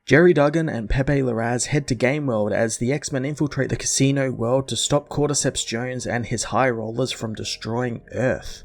Jerry Duggan and Pepe Larraz head to Gameworld as the X-Men infiltrate the casino world to stop Cordyceps Jones and his high rollers from destroying Earth.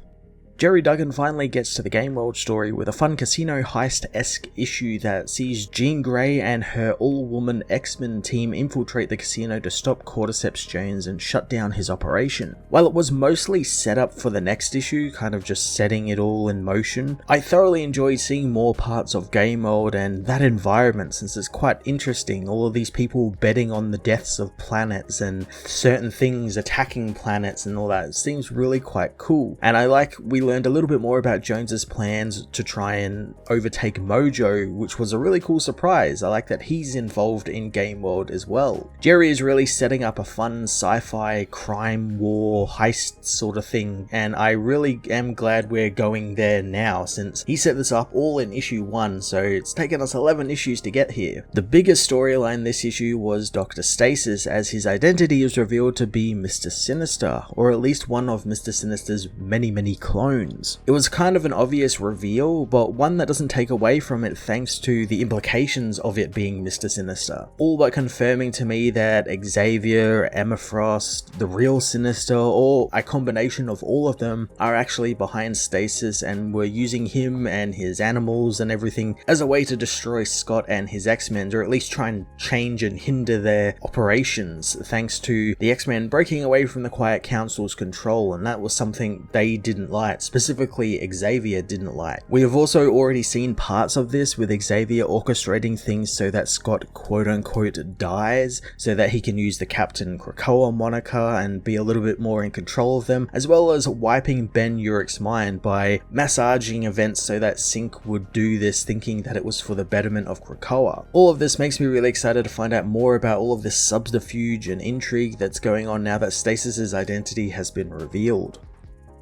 Jerry Duggan finally gets to the Gameworld story with a fun casino heist-esque issue that sees Jean Grey and her all-woman X-Men team infiltrate the casino to stop Cordyceps Jones and shut down his operation. While it was mostly set up for the next issue, kind of just setting it all in motion, I thoroughly enjoyed seeing more parts of Gameworld and that environment since it's quite interesting, all of these people betting on the deaths of planets and certain things attacking planets and all that. It seems really quite cool, and I like we learned a little bit more about Jones's plans to try and overtake Mojo, which was a really cool surprise. I like that he's involved in Gameworld as well. Jerry is really setting up a fun sci-fi crime war heist sort of thing, and I really am glad we're going there now since he set this up all in issue 1, so it's taken us 11 issues to get here. The biggest storyline this issue was Dr. Stasis, as his identity is revealed to be Mr. Sinister, or at least one of Mr. Sinister's many clones. It was kind of an obvious reveal, but one that doesn't take away from it thanks to the implications of it being Mr. Sinister. All but confirming to me that Xavier, Emma Frost, the real Sinister, or a combination of all of them are actually behind Stasis and were using him and his animals and everything as a way to destroy Scott and his X-Men, or at least try and change and hinder their operations thanks to the X-Men breaking away from the Quiet Council's control, and that was something they didn't like. Specifically, Xavier didn't like. We have also already seen parts of this with Xavier orchestrating things so that Scott quote-unquote dies, so that he can use the Captain Krakoa moniker and be a little bit more in control of them, as well as wiping Ben Urich's mind by massaging events so that Synch would do this thinking that it was for the betterment of Krakoa. All of this makes me really excited to find out more about all of this subterfuge and intrigue that's going on now that Stasis' identity has been revealed.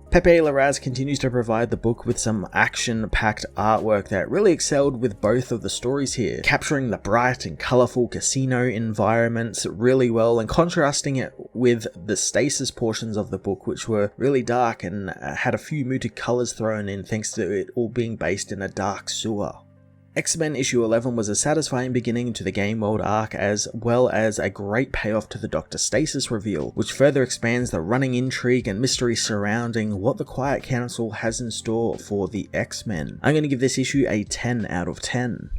Pepe Larraz continues to provide the book with some action-packed artwork that really excelled with both of the stories here, capturing the bright and colourful casino environments really well and contrasting it with the Stasis portions of the book, which were really dark and had a few muted colours thrown in thanks to it all being based in a dark sewer. X-Men issue 11 was a satisfying beginning to the Gameworld arc, as well as a great payoff to the Dr. Stasis reveal, which further expands the running intrigue and mystery surrounding what the Quiet Council has in store for the X-Men. I'm going to give this issue a 10 out of 10.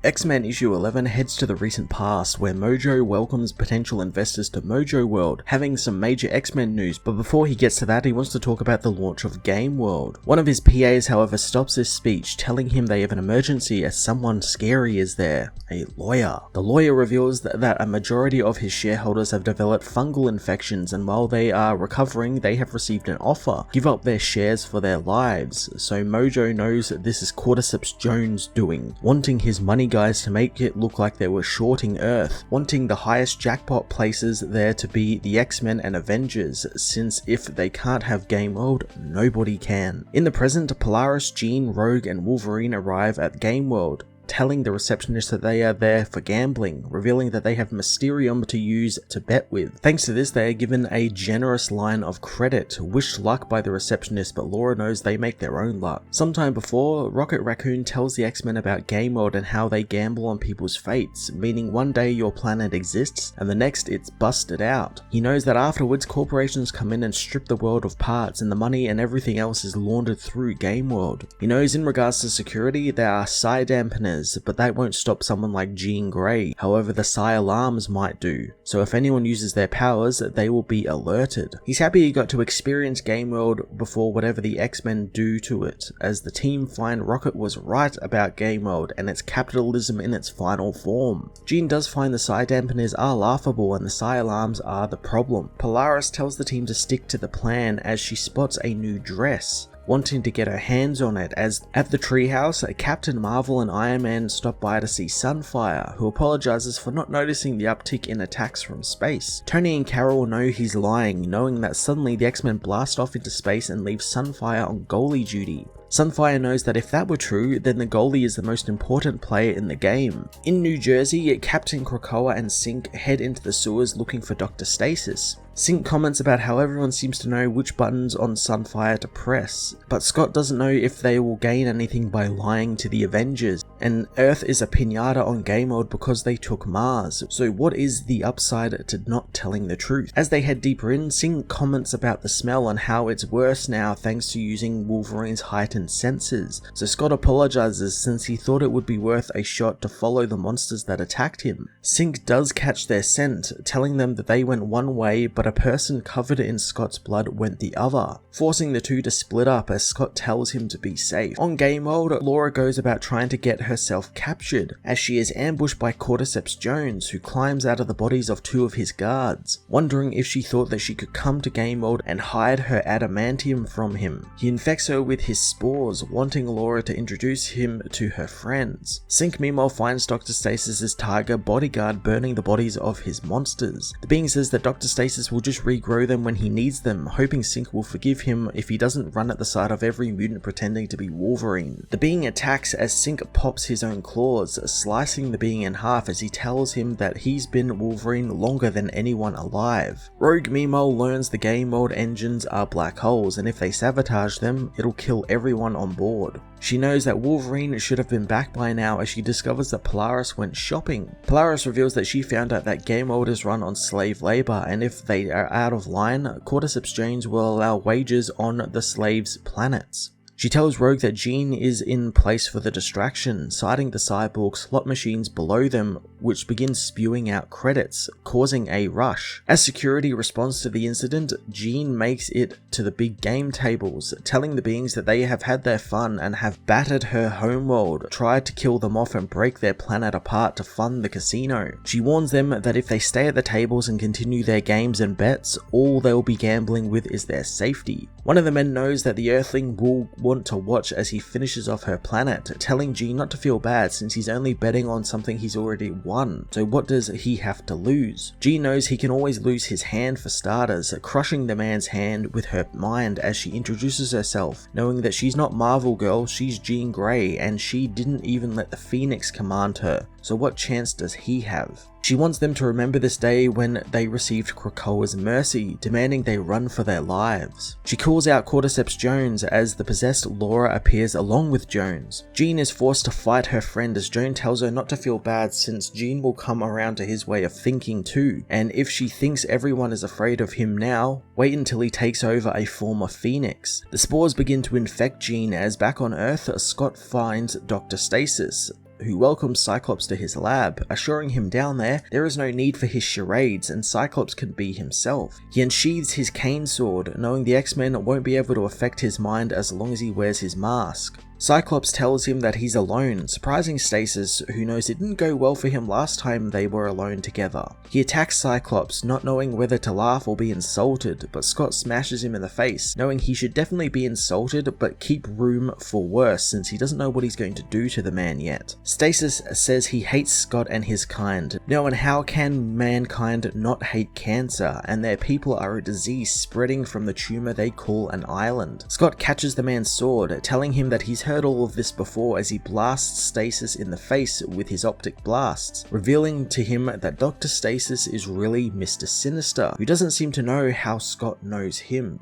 X-Men issue 11 heads to the recent past, where Mojo welcomes potential investors to Mojo World, having some major X-Men news, but before he gets to that, he wants to talk about the launch of Gameworld. One of his PAs, however, stops his speech, telling him they have an emergency as someone scary is there, a lawyer. The lawyer reveals that a majority of his shareholders have developed fungal infections, and while they are recovering, they have received an offer, give up their shares for their lives. So Mojo knows that this is Cordyceps Jones doing, wanting his money guys to make it look like they were shorting Earth, wanting the highest jackpot places there to be the X-Men and Avengers, since if they can't have Gameworld, nobody can. In the present, Polaris, Jean, Rogue, and Wolverine arrive at Gameworld, telling the receptionist that they are there for gambling, revealing that they have Mysterium to use to bet with. Thanks to this, they are given a generous line of credit, wished luck by the receptionist, but Laura knows they make their own luck. Sometime before, Rocket Raccoon tells the X-Men about Gameworld and how they gamble on people's fates, meaning one day your planet exists and the next it's busted out. He knows that afterwards corporations come in and strip the world of parts, and the money and everything else is laundered through Gameworld. He knows in regards to security, there are psi dampeners, but that won't stop someone like Jean Grey. However, the psi alarms might do, so if anyone uses their powers, they will be alerted. He's happy he got to experience Gameworld before whatever the X-Men do to it, as the team find Rocket was right about Gameworld and its capitalism in its final form. Jean does find the psi dampeners are laughable and the psi alarms are the problem. Polaris tells the team to stick to the plan as she spots a new dress, wanting to get her hands on it, as at the treehouse, Captain Marvel and Iron Man stop by to see Sunfire, who apologizes for not noticing the uptick in attacks from space. Tony and Carol know he's lying, knowing that suddenly the X-Men blast off into space and leave Sunfire on goalie duty. Sunfire knows that if that were true, then the goalie is the most important player in the game. In New Jersey, Captain Krakoa and Synch head into the sewers looking for Dr. Stasis. Synch comments about how everyone seems to know which buttons on Sunfire to press, but Scott doesn't know if they will gain anything by lying to the Avengers, and Earth is a piñata on Gameworld because they took Mars, so what is the upside to not telling the truth? As they head deeper in, Synch comments about the smell and how it's worse now thanks to using Wolverine's heightened senses, so Scott apologizes since he thought it would be worth a shot to follow the monsters that attacked him. Synch does catch their scent, telling them that they went one way but a person covered in Scott's blood went the other, forcing the two to split up as Scott tells him to be safe. On Gameworld, Laura goes about trying to get herself captured, as she is ambushed by Cordyceps Jones, who climbs out of the bodies of two of his guards, wondering if she thought that she could come to Gameworld and hide her adamantium from him. He infects her with his spores, wanting Laura to introduce him to her friends. Synch meanwhile finds Dr. Stasis' tiger bodyguard burning the bodies of his monsters. The being says that Dr. Stasis will just regrow them when he needs them, hoping Synch will forgive him if he doesn't run at the sight of every mutant pretending to be Wolverine. The being attacks as Synch pops his own claws, slicing the being in half as he tells him that he's been Wolverine longer than anyone alive. Rogue meanwhile learns the Gameworld engines are black holes, and if they sabotage them, it'll kill everyone on board. She knows that Wolverine should have been back by now as she discovers that Polaris went shopping. Polaris reveals that she found out that Gameworld is run on slave labor, and if they are out of line, Cordyceps Jones will allow wages on the slaves' planets. She tells Rogue that Jean is in place for the distraction, citing the cyborg slot machines below them, which begin spewing out credits, causing a rush. As security responds to the incident, Jean makes it to the big game tables, telling the beings that they have had their fun and have battered her homeworld, tried to kill them off and break their planet apart to fund the casino. She warns them that if they stay at the tables and continue their games and bets, all they'll be gambling with is their safety. One of the men knows that the Earthling will want to watch as he finishes off her planet, telling Jean not to feel bad since he's only betting on something he's already won, so what does he have to lose? Jean knows he can always lose his hand for starters, crushing the man's hand with her mind as she introduces herself, knowing that she's not Marvel Girl, she's Jean Grey, and she didn't even let the Phoenix command her, so what chance does he have? She wants them to remember this day when they received Krakoa's mercy, demanding they run for their lives. She calls out Cordyceps Jones as the possessed Laura appears along with Jones. Jean is forced to fight her friend as Joan tells her not to feel bad since Jean will come around to his way of thinking too, and if she thinks everyone is afraid of him now, wait until he takes over a form of Phoenix. The spores begin to infect Jean as back on Earth, Scott finds Dr. Stasis, who welcomes Cyclops to his lab, assuring him down there is no need for his charades and Cyclops can be himself. He unsheathes his cane sword, knowing the X-Men won't be able to affect his mind as long as he wears his mask. Cyclops tells him that he's alone, surprising Stasis, who knows it didn't go well for him last time they were alone together. He attacks Cyclops, not knowing whether to laugh or be insulted, but Scott smashes him in the face, knowing he should definitely be insulted but keep room for worse since he doesn't know what he's going to do to the man yet. Stasis says he hates Scott and his kind. No, and how can mankind not hate cancer, and their people are a disease spreading from the tumor they call an island. Scott catches the man's sword, telling him that he's heard all of this before as he blasts Stasis in the face with his optic blasts, revealing to him that Dr. Stasis is really Mr. Sinister, who doesn't seem to know how Scott knows him.